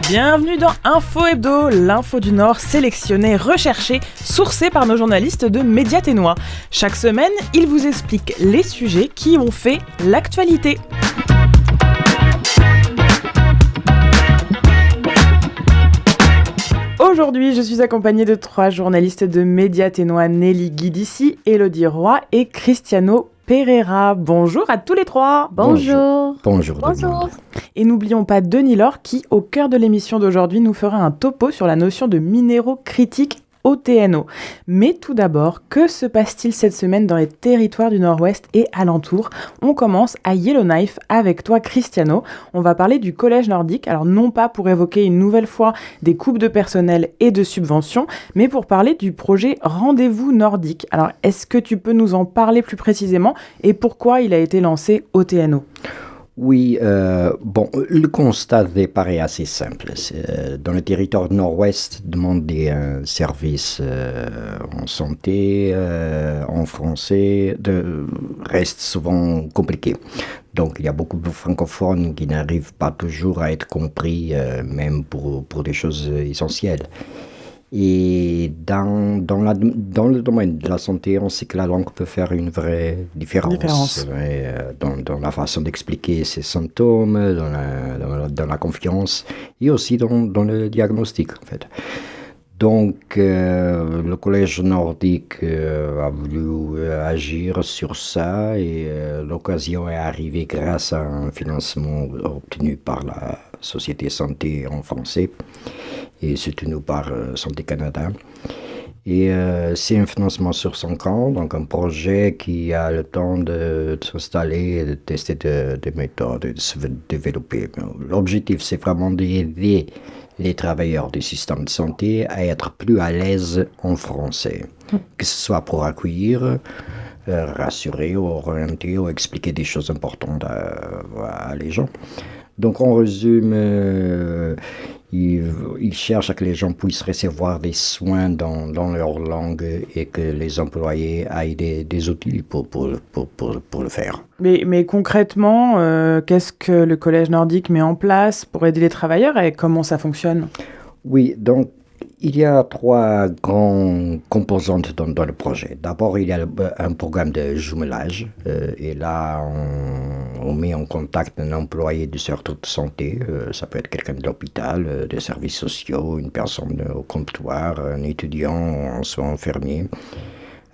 Bienvenue dans Info Hebdo, l'info du Nord sélectionnée, recherchée, sourcée par nos journalistes de Média Ténois. Chaque semaine, ils vous expliquent les sujets qui ont fait l'actualité. Aujourd'hui, je suis accompagnée de 3 journalistes de Média Ténois, Nelly Guidici, Élodie Roy et Cristiano Pereira. Bonjour à tous les 3. Bonjour. Bonjour. Bonjour. Et n'oublions pas Denis Laure qui, au cœur de l'émission d'aujourd'hui, nous fera un topo sur la notion de minéraux critiques OTNO. Mais tout d'abord, que se passe-t-il cette semaine dans les territoires du Nord-Ouest et alentours ? On commence à Yellowknife avec toi, Cristiano. On va parler du Collège nordique, alors non pas pour évoquer une nouvelle fois des coupes de personnel et de subventions, mais pour parler du projet Rendez-vous nordique. Alors, est-ce que tu peux nous en parler plus précisément et pourquoi il a été lancé OTNO ? Oui, le constat de départ est assez simple. Dans le territoire nord-ouest, demander un service en santé, en français, reste souvent compliqué. Donc, il y a beaucoup de francophones qui n'arrivent pas toujours à être compris, même pour des choses essentielles. Et dans le domaine de la santé, on sait que la langue peut faire une vraie différence. Dans la façon d'expliquer ses symptômes, dans la confiance et aussi dans le diagnostic, en fait. Donc, le Collège nordique a voulu agir sur ça et l'occasion est arrivée grâce à un financement obtenu par la Société Santé en français et soutenu par Santé Canada. Et c'est un financement sur 5 ans, donc un projet qui a le temps de s'installer, de tester des méthodes, de se développer. L'objectif, c'est vraiment d'aider les travailleurs du système de santé à être plus à l'aise en français, que ce soit pour accueillir, rassurer, orienter ou expliquer des choses importantes à les gens. Donc en résume, ils cherchent à que les gens puissent recevoir des soins dans leur langue et que les employés aient des outils pour le faire. Mais concrètement, qu'est-ce que le Collège nordique met en place pour aider les travailleurs et comment ça fonctionne ? Oui, donc il y a 3 grandes composantes dans le projet. D'abord, il y a un programme de jumelage. Et là, on met en contact un employé du secteur de santé. Ça peut être quelqu'un de l'hôpital, des services sociaux, une personne au comptoir, un étudiant, un soin infirmier,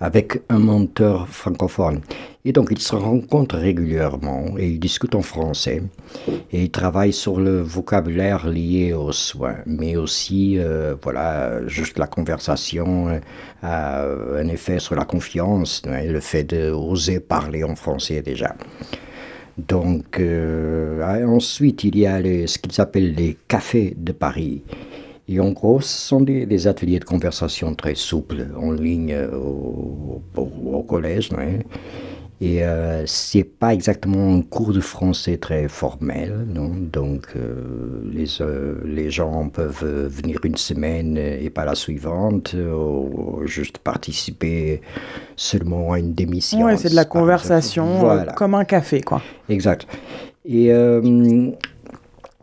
avec un menteur francophone. Et donc, ils se rencontrent régulièrement et ils discutent en français. Et ils travaillent sur le vocabulaire lié aux soins. Mais aussi, juste la conversation a un effet sur la confiance, le fait d'oser parler en français déjà. Donc, ensuite, il y a ce qu'ils appellent les cafés de Paris. Et en gros, ce sont des ateliers de conversation très souples en ligne au collège. Et c'est pas exactement un cours de français très formel, non ? Donc les gens peuvent venir une semaine et pas la suivante, ou juste participer seulement à une demi-séance. Ouais, c'est de la conversation, voilà. Comme un café, quoi. Exact. Et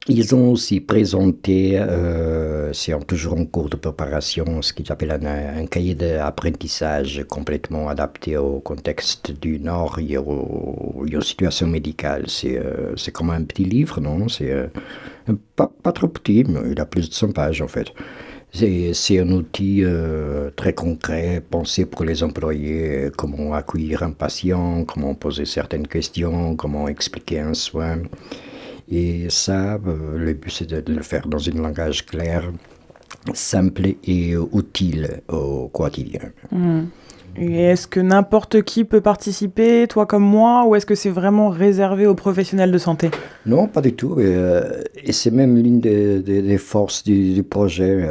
ils ont aussi présenté, c'est toujours en cours de préparation, ce qu'ils appellent un cahier d'apprentissage complètement adapté au contexte du Nord et aux situations médicales. C'est comme un petit livre, non ? C'est pas trop petit, mais il a plus de 100 pages en fait. C'est un outil très concret, pensé pour les employés, comment accueillir un patient, comment poser certaines questions, comment expliquer un soin. Et ça, le but, c'est de le faire dans un langage clair, simple et utile au quotidien. Et est-ce que n'importe qui peut participer, toi comme moi, ou est-ce que c'est vraiment réservé aux professionnels de santé ? Non, pas du tout. Et c'est même l'une des forces du projet.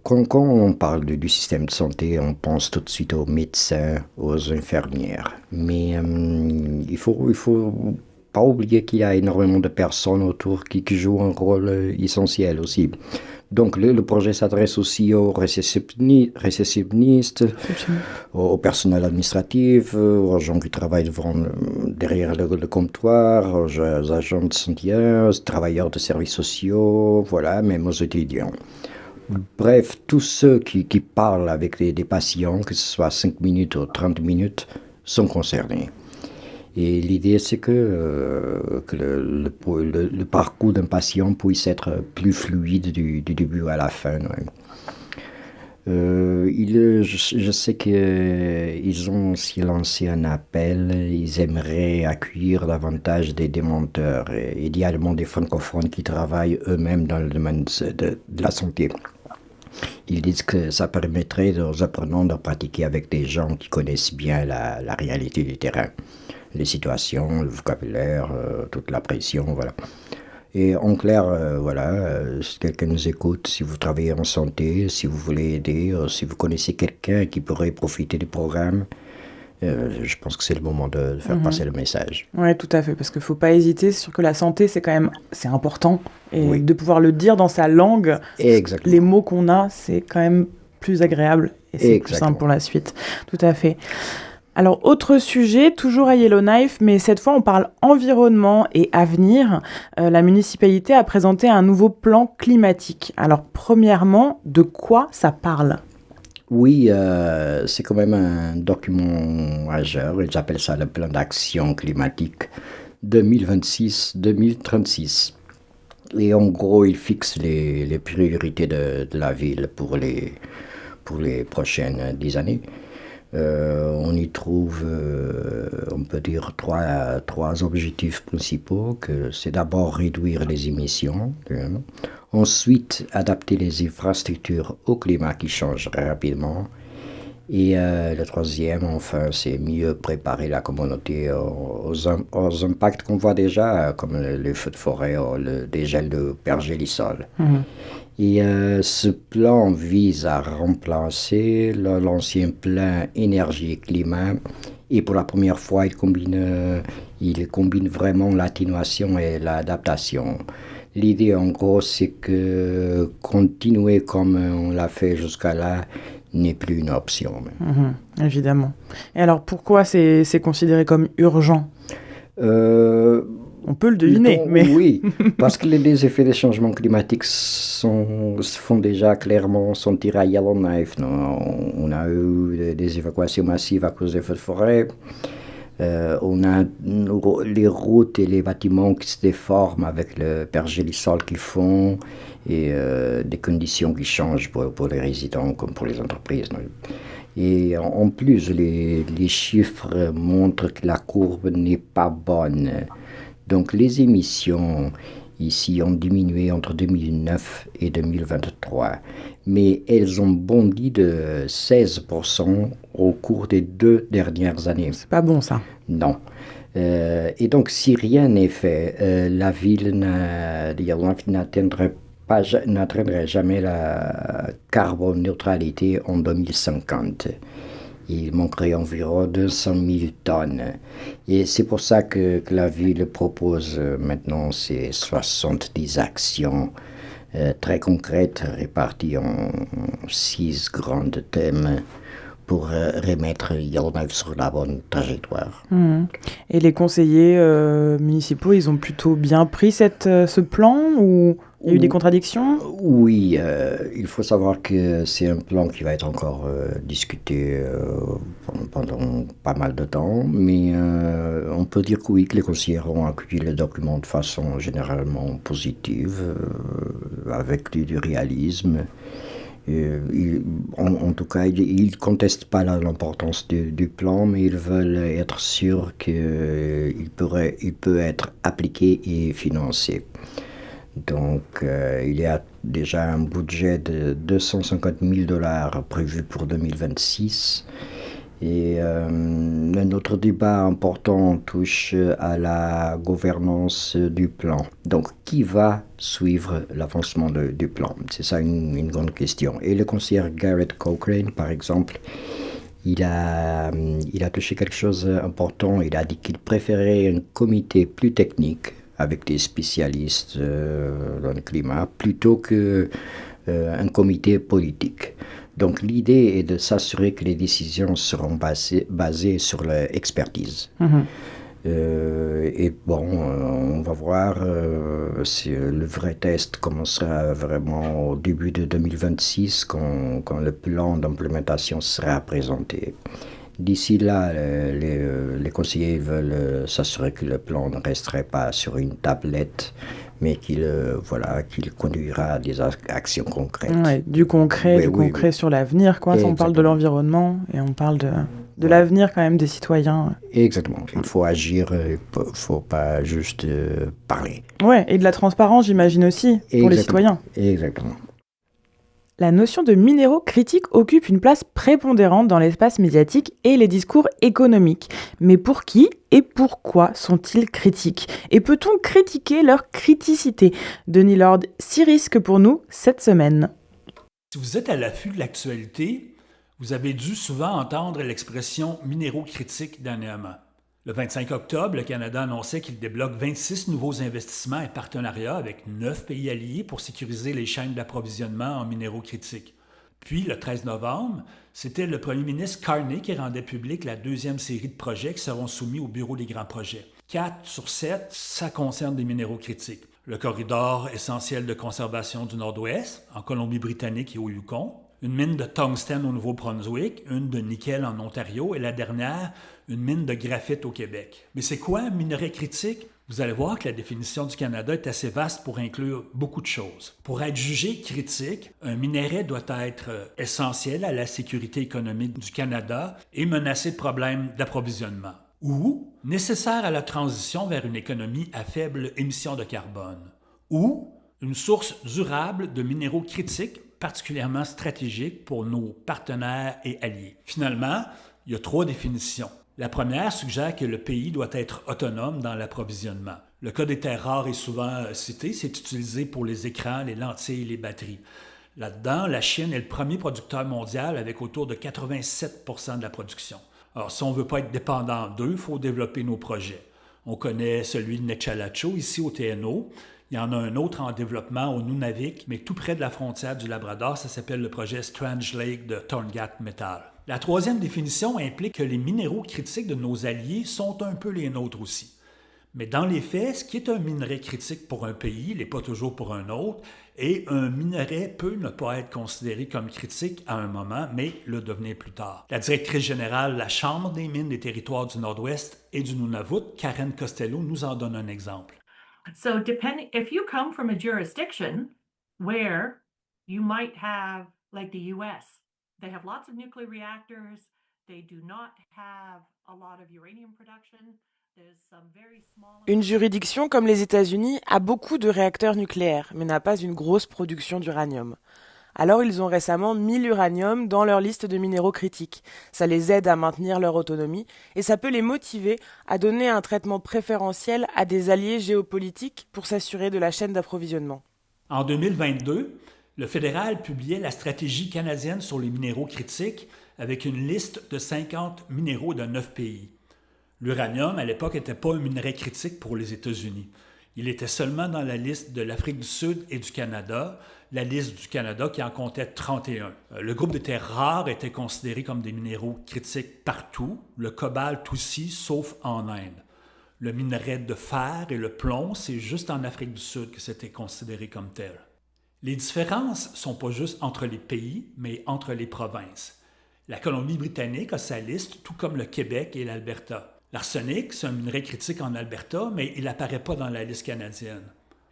Quand on parle du système de santé, on pense tout de suite aux médecins, aux infirmières. Mais il faut pas oublier qu'il y a énormément de personnes autour qui jouent un rôle essentiel aussi. Donc le projet s'adresse aussi aux réceptionnistes, au personnel administratif, aux gens qui travaillent derrière le comptoir, aux agents de santé, aux travailleurs de services sociaux, voilà, même aux étudiants. Bref, tous ceux qui parlent avec des patients, que ce soit 5 minutes ou 30 minutes, sont concernés. Et l'idée, c'est que le parcours d'un patient puisse être plus fluide du début à la fin. Ouais. Je sais qu'ils ont aussi lancé un appel. Ils aimeraient accueillir davantage des démenteurs, idéalement des francophones qui travaillent eux-mêmes dans le domaine de la santé. Ils disent que ça permettrait aux apprenants de pratiquer avec des gens qui connaissent bien la réalité du terrain, les situations, le vocabulaire, toute la pression, voilà. Et en clair, si quelqu'un nous écoute, si vous travaillez en santé, si vous voulez aider, si vous connaissez quelqu'un qui pourrait profiter du programme, je pense que c'est le moment de faire passer le message. Oui, tout à fait, parce qu'il ne faut pas hésiter, c'est sûr que la santé, c'est important, et de pouvoir le dire dans sa langue, exactement. Les mots qu'on a, c'est quand même plus agréable, et c'est plus simple pour la suite, tout à fait. Alors, autre sujet, toujours à Yellowknife, mais cette fois, on parle environnement et avenir. La municipalité a présenté un nouveau plan climatique. Alors, premièrement, de quoi ça parle ? Oui, c'est quand même un document majeur, et j'appelle ça le plan d'action climatique 2026-2036. Et en gros, il fixe les priorités de la ville pour les prochaines 10 années. On y trouve, on peut dire, trois objectifs principaux. Que c'est d'abord réduire les émissions, ensuite adapter les infrastructures au climat qui change rapidement, et le troisième, enfin, c'est mieux préparer la communauté aux impacts qu'on voit déjà, comme les feux de forêt ou le dégel de pergélisol. Et ce plan vise à remplacer l'ancien plan énergie et climat. Et pour la première fois, il combine vraiment l'atténuation et l'adaptation. L'idée, en gros, c'est que continuer comme on l'a fait jusqu'à là n'est plus une option. Évidemment. Et alors, pourquoi c'est considéré comme urgent ? On peut le deviner, mais... Oui, parce que les effets des changements climatiques se font déjà clairement sentir à Yellowknife. On a eu des évacuations massives à cause des feux de forêt. On a les routes et les bâtiments qui se déforment avec le pergélisol qu'ils font, et des conditions qui changent pour les résidents comme pour les entreprises. Et en plus, les chiffres montrent que la courbe n'est pas bonne. Donc les émissions ici ont diminué entre 2009 et 2023, mais elles ont bondi de 16% au cours des 2 dernières années. C'est pas bon, ça. Non. Et donc si rien n'est fait, la ville n'atteindrait jamais la carbone neutralité en 2050. Il manquerait environ 200 000 tonnes. Et c'est pour ça que la ville propose maintenant ces 70 actions très concrètes réparties en 6 grands thèmes pour remettre Yellowknife sur la bonne trajectoire. Et les conseillers municipaux, ils ont plutôt bien pris ce plan, ou il y a eu des contradictions ? Oui, il faut savoir que c'est un plan qui va être encore discuté pendant pas mal de temps, mais on peut dire que oui, que les conseillers ont accueilli le document de façon généralement positive, avec du réalisme. En tout cas, ils ne contestent pas l'importance du plan, mais ils veulent être sûrs qu'il peut être appliqué et financé. Donc, il y a déjà un budget de $250 000 prévu pour 2026. Et un autre débat important touche à la gouvernance du plan. Donc, qui va suivre l'avancement du plan ? C'est ça une grande question. Et le conseiller Garrett Cochrane, par exemple, il a touché quelque chose d'important. Il a dit qu'il préférait un comité plus technique avec des spécialistes dans le climat, plutôt que un comité politique. Donc l'idée est de s'assurer que les décisions seront basées sur l'expertise. Et bon, on va voir si le vrai test commencera vraiment au début de 2026 quand le plan d'implémentation sera présenté. D'ici là, les conseillers veulent s'assurer que le plan ne resterait pas sur une tablette, mais qu'il conduira à des actions concrètes. Ouais, du concret sur l'avenir, quoi. On parle de l'environnement et on parle de l'avenir quand même des citoyens. Exactement. Il faut agir, il ne faut pas juste parler. Ouais, et de la transparence, j'imagine aussi, pour les citoyens. Exactement. La notion de minéraux critiques occupe une place prépondérante dans l'espace médiatique et les discours économiques. Mais pour qui et pourquoi sont-ils critiques ? Et peut-on critiquer leur criticité ? Denis Lord, 6 risques pour nous cette semaine. Si vous êtes à l'affût de l'actualité, vous avez dû souvent entendre l'expression « minéraux critiques » dernièrement. Le 25 octobre, le Canada annonçait qu'il débloque 26 nouveaux investissements et partenariats avec 9 pays alliés pour sécuriser les chaînes d'approvisionnement en minéraux critiques. Puis, le 13 novembre, c'était le premier ministre Carney qui rendait public la deuxième série de projets qui seront soumis au Bureau des grands projets. 4 sur 7, ça concerne des minéraux critiques. Le corridor essentiel de conservation du Nord-Ouest, en Colombie-Britannique et au Yukon, une mine de tungstène au Nouveau-Brunswick, une de nickel en Ontario et la dernière, une mine de graphite au Québec. Mais c'est quoi un minerai critique? Vous allez voir que la définition du Canada est assez vaste pour inclure beaucoup de choses. Pour être jugé critique, un minerai doit être essentiel à la sécurité économique du Canada et menacer de problèmes d'approvisionnement. Ou nécessaire à la transition vers une économie à faible émission de carbone. Ou une source durable de minéraux critiques particulièrement stratégiques pour nos partenaires et alliés. Finalement, il y a 3 définitions. La première suggère que le pays doit être autonome dans l'approvisionnement. Le cas des terres rares est souvent cité, c'est utilisé pour les écrans, les lentilles et les batteries. Là-dedans, la Chine est le premier producteur mondial avec autour de 87% de la production. Alors, si on ne veut pas être dépendant d'eux, il faut développer nos projets. On connaît celui de Nechalacho, ici au TNO. Il y en a un autre en développement au Nunavik, mais tout près de la frontière du Labrador. Ça s'appelle le projet Strange Lake de Torngat Metal. La troisième définition implique que les minéraux critiques de nos alliés sont un peu les nôtres aussi. Mais dans les faits, ce qui est un minerai critique pour un pays n'est pas toujours pour un autre, et un minerai peut ne pas être considéré comme critique à un moment, mais le devenir plus tard. La directrice générale de la Chambre des mines des territoires du Nord-Ouest et du Nunavut, Karen Costello, nous en donne un exemple. So if you come from a jurisdiction where you might have, like the US, they have lots of nuclear reactors, they do not have a lot of uranium production. Une juridiction comme les États-Unis a beaucoup de réacteurs nucléaires, mais n'a pas une grosse production d'uranium. Alors ils ont récemment mis l'uranium dans leur liste de minéraux critiques. Ça les aide à maintenir leur autonomie et ça peut les motiver à donner un traitement préférentiel à des alliés géopolitiques pour s'assurer de la chaîne d'approvisionnement. En 2022, le fédéral publiait la stratégie canadienne sur les minéraux critiques avec une liste de 50 minéraux de 9 pays. L'uranium, à l'époque, n'était pas un minerai critique pour les États-Unis. Il était seulement dans la liste de l'Afrique du Sud et du Canada, la liste du Canada qui en comptait 31. Le groupe de terres rares était considéré comme des minéraux critiques partout, le cobalt aussi, sauf en Inde. Le minerai de fer et le plomb, c'est juste en Afrique du Sud que c'était considéré comme tel. Les différences ne sont pas juste entre les pays, mais entre les provinces. La Colombie-Britannique a sa liste, tout comme le Québec et l'Alberta. L'arsenic, c'est un minerai critique en Alberta, mais il n'apparaît pas dans la liste canadienne.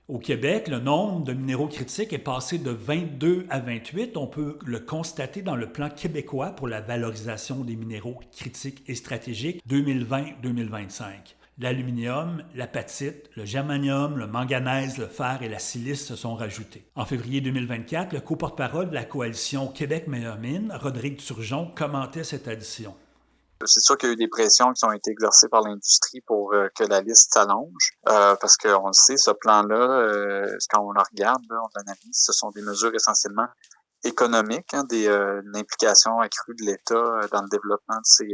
Au Québec, le nombre de minéraux critiques est passé de 22 à 28. On peut le constater dans le plan québécois pour la valorisation des minéraux critiques et stratégiques 2020-2025. L'aluminium, l'apatite, le germanium, le manganèse, le fer et la silice se sont rajoutés. En février 2024, le co-porte-parole de la coalition Québec Meilleures Mines, Rodrigue Turgeon, commentait cette addition. C'est sûr qu'il y a eu des pressions qui ont été exercées par l'industrie pour que la liste s'allonge, parce qu'on le sait, ce plan-là, quand on le regarde, là, on l'analyse, ce sont des mesures essentiellement économiques, une implication accrue de l'État dans le développement de ces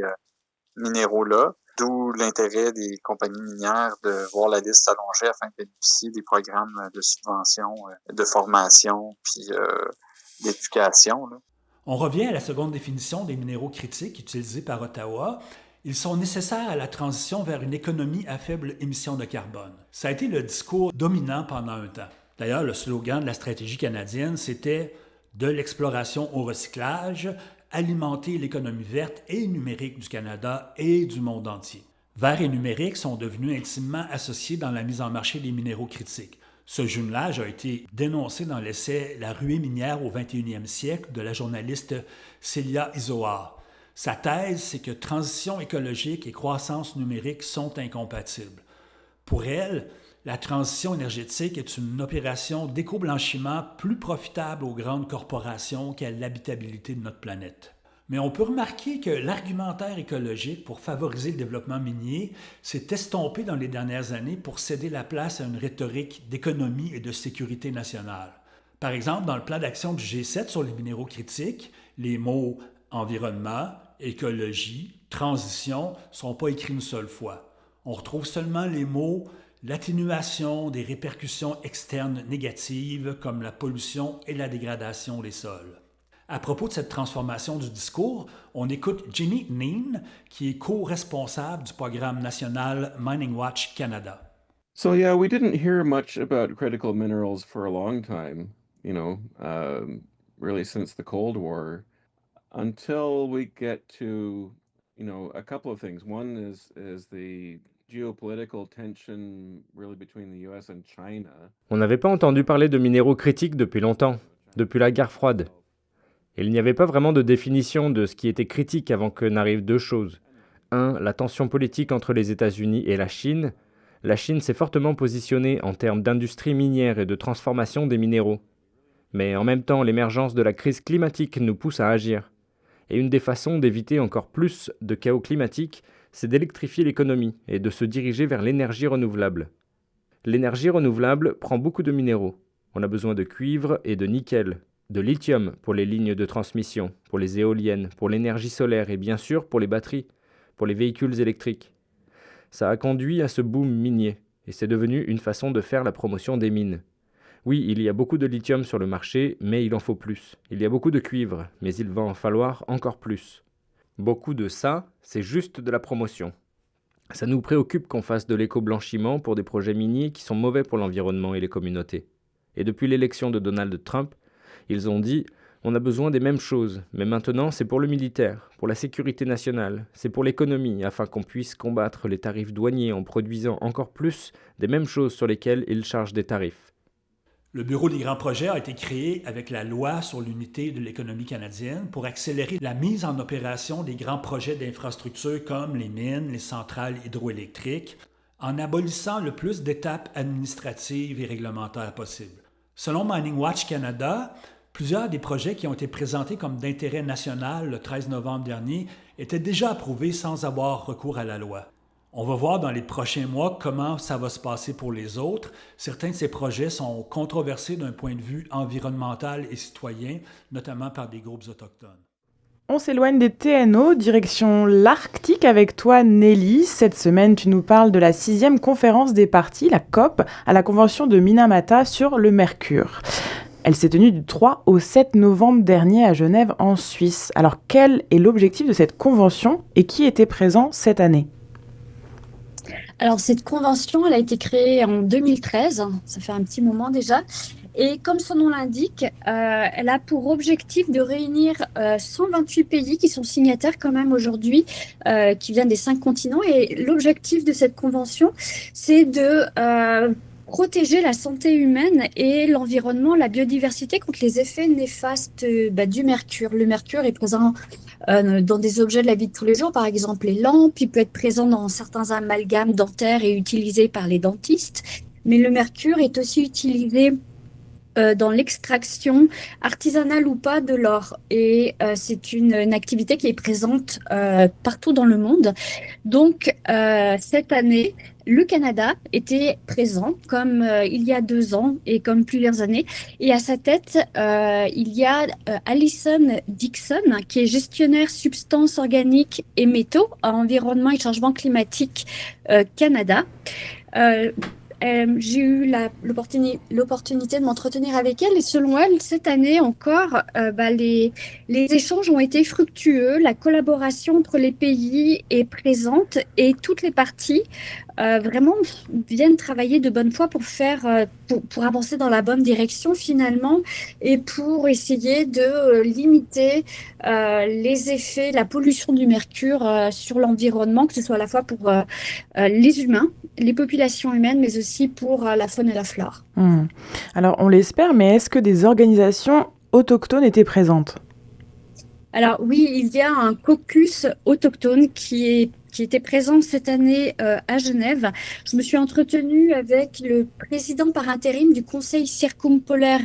minéraux-là, d'où l'intérêt des compagnies minières de voir la liste s'allonger afin de bénéficier des programmes de subvention, de formation, puis d'éducation, là. On revient à la seconde définition des minéraux critiques utilisés par Ottawa. Ils sont nécessaires à la transition vers une économie à faible émission de carbone. Ça a été le discours dominant pendant un temps. D'ailleurs, le slogan de la stratégie canadienne, c'était « De l'exploration au recyclage, alimenter l'économie verte et numérique du Canada et du monde entier ». Vert et numérique sont devenus intimement associés dans la mise en marché des minéraux critiques. Ce jumelage a été dénoncé dans l'essai La ruée minière au 21e siècle de la journaliste Célia Izoard. Sa thèse, c'est que transition écologique et croissance numérique sont incompatibles. Pour elle, la transition énergétique est une opération d'éco-blanchiment plus profitable aux grandes corporations qu'à l'habitabilité de notre planète. Mais on peut remarquer que l'argumentaire écologique pour favoriser le développement minier s'est estompé dans les dernières années pour céder la place à une rhétorique d'économie et de sécurité nationale. Par exemple, dans le plan d'action du G7 sur les minéraux critiques, les mots environnement, écologie, transition ne sont pas écrits une seule fois. On retrouve seulement les mots l'atténuation des répercussions externes négatives comme la pollution et la dégradation des sols. À propos de cette transformation du discours, on écoute Jenny Neen, qui est co-responsable du programme national Mining Watch Canada. So yeah, we didn't hear much about critical minerals for a long time, really since the Cold War, until we get to, a couple of things. One is the geopolitical tension really between the US and China. On n'avait pas entendu parler de minéraux critiques depuis longtemps, depuis la guerre froide. Et il n'y avait pas vraiment de définition de ce qui était critique avant que n'arrivent deux choses. Un, la tension politique entre les États-Unis et la Chine. La Chine s'est fortement positionnée en termes d'industrie minière et de transformation des minéraux. Mais en même temps, l'émergence de la crise climatique nous pousse à agir. Et une des façons d'éviter encore plus de chaos climatique, c'est d'électrifier l'économie et de se diriger vers l'énergie renouvelable. L'énergie renouvelable prend beaucoup de minéraux. On a besoin de cuivre et de nickel, de lithium pour les lignes de transmission, pour les éoliennes, pour l'énergie solaire et bien sûr pour les batteries, pour les véhicules électriques. Ça a conduit à ce boom minier et c'est devenu une façon de faire la promotion des mines. Oui, il y a beaucoup de lithium sur le marché, mais il en faut plus. Il y a beaucoup de cuivre, mais il va en falloir encore plus. Beaucoup de ça, c'est juste de la promotion. Ça nous préoccupe qu'on fasse de l'éco-blanchiment pour des projets miniers qui sont mauvais pour l'environnement et les communautés. Et depuis l'élection de Donald Trump, ils ont dit « on a besoin des mêmes choses, mais maintenant c'est pour le militaire, pour la sécurité nationale, c'est pour l'économie, afin qu'on puisse combattre les tarifs douaniers en produisant encore plus des mêmes choses sur lesquelles ils chargent des tarifs. » Le Bureau des grands projets a été créé avec la loi sur l'unité de l'économie canadienne pour accélérer la mise en opération des grands projets d'infrastructures comme les mines, les centrales hydroélectriques, en abolissant le plus d'étapes administratives et réglementaires possibles. Selon Mining Watch Canada, plusieurs des projets qui ont été présentés comme d'intérêt national le 13 novembre dernier étaient déjà approuvés sans avoir recours à la loi. On va voir dans les prochains mois comment ça va se passer pour les autres. Certains de ces projets sont controversés d'un point de vue environnemental et citoyen, notamment par des groupes autochtones. On s'éloigne des TNO, direction l'Arctique avec toi Nelly. Cette semaine, tu nous parles de la 6e conférence des parties, la COP, à la convention de Minamata sur le mercure. Elle s'est tenue du 3 au 7 novembre dernier à Genève en Suisse. Alors quel est l'objectif de cette convention et qui était présent cette année ? Alors, cette convention, elle a été créée en 2013, ça fait un petit moment déjà, et comme son nom l'indique, elle a pour objectif de réunir 128 pays qui sont signataires quand même aujourd'hui, qui viennent des 5 continents, et l'objectif de cette convention, c'est de protéger la santé humaine et l'environnement, la biodiversité contre les effets néfastes du mercure. Le mercure est présent dans des objets de la vie de tous les jours, par exemple les lampes, il peut être présent dans certains amalgames dentaires et utilisé par les dentistes, mais le mercure est aussi utilisé dans l'extraction artisanale ou pas de l'or, et c'est une activité qui est présente partout dans le monde. Donc cette année, le Canada était présent comme il y a 2 ans et comme plusieurs années, et à sa tête il y a Alison Dixon qui est gestionnaire substances organiques et métaux à Environnement et Changement climatique Canada. j'ai eu l'opportunité de m'entretenir avec elle et selon elle, cette année encore, les échanges ont été fructueux, la collaboration entre les pays est présente et toutes les parties vraiment viennent travailler de bonne foi pour avancer dans la bonne direction finalement et pour essayer de limiter les effets, la pollution du mercure sur l'environnement, que ce soit à la fois pour les humains, les populations humaines, mais aussi pour la faune et la flore. Alors, on l'espère, mais est-ce que des organisations autochtones étaient présentes ? Alors oui, il y a un caucus autochtone qui était présent cette année à Genève. Je me suis entretenue avec le président par intérim du Conseil circumpolaire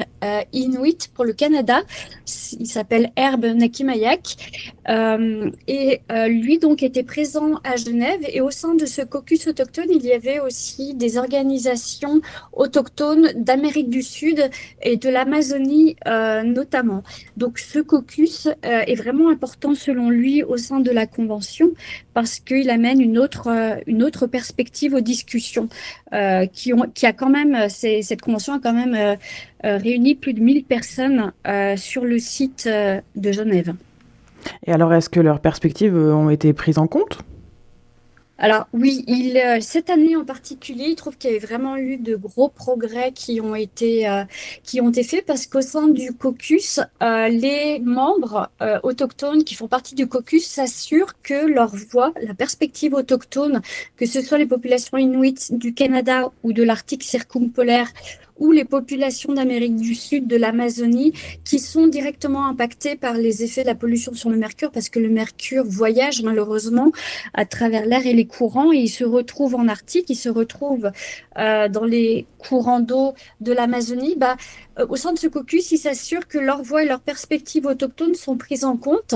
Inuit pour le Canada. Il s'appelle Herb Nakimayak. Lui donc était présent à Genève et au sein de ce caucus autochtone, il y avait aussi des organisations autochtones d'Amérique du Sud et de l'Amazonie notamment. Donc ce caucus est vraiment important selon lui au sein de la Convention parce qu'il amène une autre perspective aux discussions cette convention a quand même réuni plus de 1000 personnes sur le site de Genève. Et alors, est-ce que leurs perspectives ont été prises en compte ? Alors oui, cette année en particulier, il trouve qu'il y avait vraiment eu de gros progrès qui ont été faits parce qu'au sein du caucus, les membres autochtones qui font partie du caucus s'assurent que leur voix, la perspective autochtone, que ce soit les populations inuites du Canada ou de l'Arctique circumpolaire, ou les populations d'Amérique du Sud, de l'Amazonie, qui sont directement impactées par les effets de la pollution sur le mercure, parce que le mercure voyage malheureusement à travers l'air et les courants, et il se retrouve en Arctique, il se retrouve dans les courants d'eau de l'Amazonie. Au sein de ce caucus, ils s'assurent que leur voix et leurs perspectives autochtones sont prises en compte.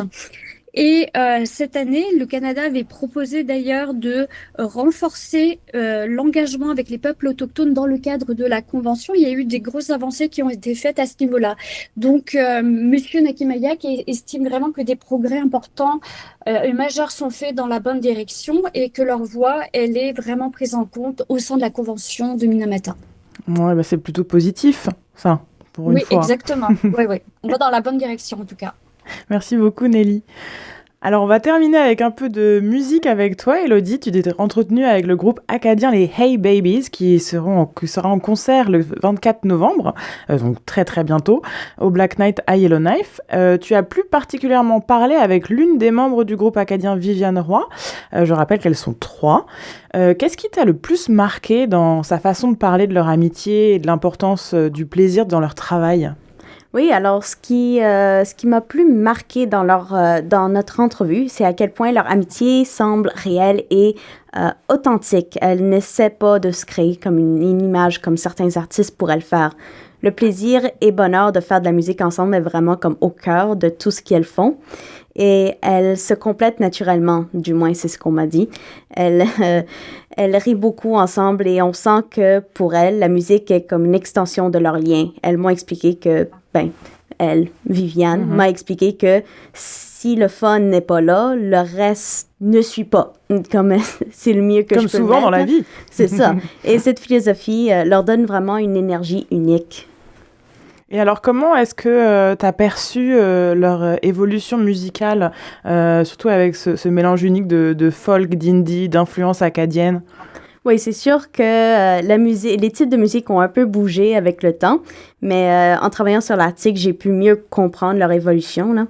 Et cette année, le Canada avait proposé d'ailleurs de renforcer l'engagement avec les peuples autochtones dans le cadre de la Convention. Il y a eu des grosses avancées qui ont été faites à ce niveau-là. Donc, Monsieur Nakimayak estime vraiment que des progrès importants et majeurs sont faits dans la bonne direction et que leur voix, elle est vraiment prise en compte au sein de la Convention de Minamata. Ouais, c'est plutôt positif, ça, pour une fois. Oui, exactement. Oui. On va dans la bonne direction, en tout cas. Merci beaucoup Nelly. Alors on va terminer avec un peu de musique avec toi Elodie. Tu t'es entretenue avec le groupe acadien les Hey Babies qui sera en concert le 24 novembre, donc très très bientôt, au Black Knight à Yellowknife. Tu as plus particulièrement parlé avec l'une des membres du groupe acadien, Viviane Roy. Je rappelle qu'elles sont 3. Qu'est-ce qui t'a le plus marqué dans sa façon de parler de leur amitié et de l'importance du plaisir dans leur travail ? Oui, alors ce qui m'a plus marqué dans notre entrevue, c'est à quel point leur amitié semble réelle et authentique. Elle n'essaie pas de se créer comme une image comme certains artistes pourraient le faire. Le plaisir et bonheur de faire de la musique ensemble est vraiment comme au cœur de tout ce qu'elles font. Et elles se complètent naturellement, du moins c'est ce qu'on m'a dit. Elles rient beaucoup ensemble et on sent que pour elles, la musique est comme une extension de leur lien. Elles m'ont expliqué que, Viviane m'a expliqué que si le fun n'est pas là, le reste ne suit pas. Comme c'est le mieux que comme je peux souvent mettre. Dans la vie. C'est ça. Et cette philosophie leur donne vraiment une énergie unique. Et alors, comment est-ce que tu as perçu leur évolution musicale, surtout avec ce mélange unique de folk, d'indie, d'influence acadienne ? Oui, c'est sûr que les types de musique ont un peu bougé avec le temps, mais en travaillant sur l'article, j'ai pu mieux comprendre leur évolution, là.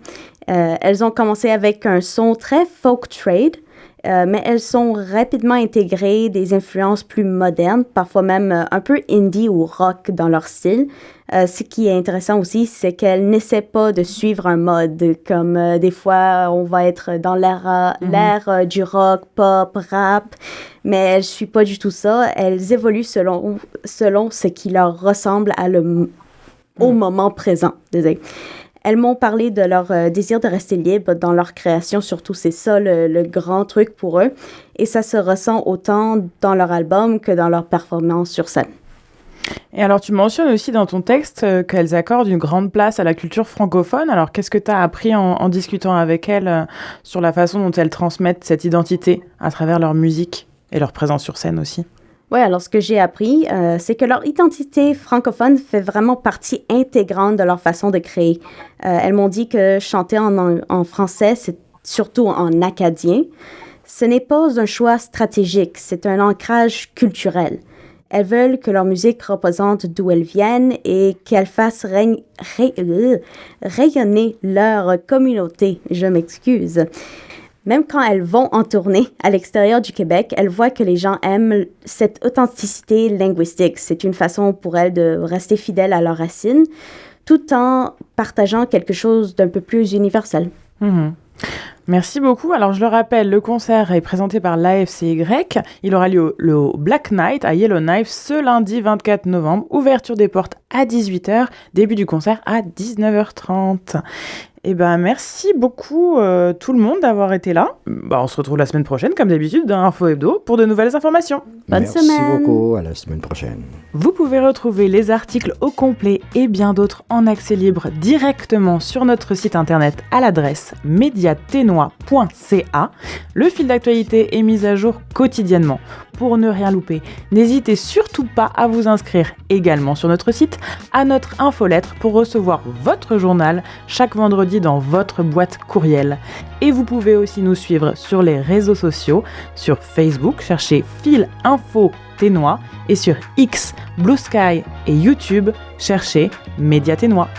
Elles ont commencé avec un son très folk trade, mais elles sont rapidement intégrées des influences plus modernes, parfois même un peu indie ou rock dans leur style. Ce qui est intéressant aussi, c'est qu'elles n'essaient pas de suivre un mode, comme des fois on va être dans l'ère du rock, pop, rap, mais elles ne suivent pas du tout ça. Elles évoluent selon ce qui leur ressemble au moment présent. Désolé. Elles m'ont parlé de leur désir de rester libre dans leur création, surtout c'est ça le grand truc pour eux. Et ça se ressent autant dans leur album que dans leur performance sur scène. Et alors tu mentionnes aussi dans ton texte qu'elles accordent une grande place à la culture francophone. Alors qu'est-ce que tu as appris en discutant avec elles sur la façon dont elles transmettent cette identité à travers leur musique et leur présence sur scène aussi ? Oui, alors ce que j'ai appris, c'est que leur identité francophone fait vraiment partie intégrante de leur façon de créer. Elles m'ont dit que chanter en français, c'est surtout en acadien, ce n'est pas un choix stratégique, c'est un ancrage culturel. Elles veulent que leur musique représente d'où elles viennent et qu'elle fasse rayonner leur communauté. Je m'excuse. Même quand elles vont en tournée à l'extérieur du Québec, elles voient que les gens aiment cette authenticité linguistique. C'est une façon pour elles de rester fidèles à leurs racines, tout en partageant quelque chose d'un peu plus universel. Merci beaucoup. Alors, je le rappelle, le concert est présenté par l'AFCY. Il aura lieu le Black Night à Yellowknife ce lundi 24 novembre. Ouverture des portes à 18h, début du concert à 19h30. Eh ben, merci beaucoup tout le monde d'avoir été là. On se retrouve la semaine prochaine, comme d'habitude, dans Info Hebdo, pour de nouvelles informations. Bonne semaine. Merci beaucoup, à la semaine prochaine. Vous pouvez retrouver les articles au complet et bien d'autres en accès libre directement sur notre site internet à l'adresse mediatenois.ca. Le fil d'actualité est mis à jour quotidiennement. Pour ne rien louper, n'hésitez surtout pas à vous inscrire également sur notre site à notre infolettre pour recevoir votre journal chaque vendredi dans votre boîte courriel. Et vous pouvez aussi nous suivre sur les réseaux sociaux, sur Facebook, cherchez Fil Info Ténois, et sur X, Blue Sky et YouTube, cherchez Média Ténois.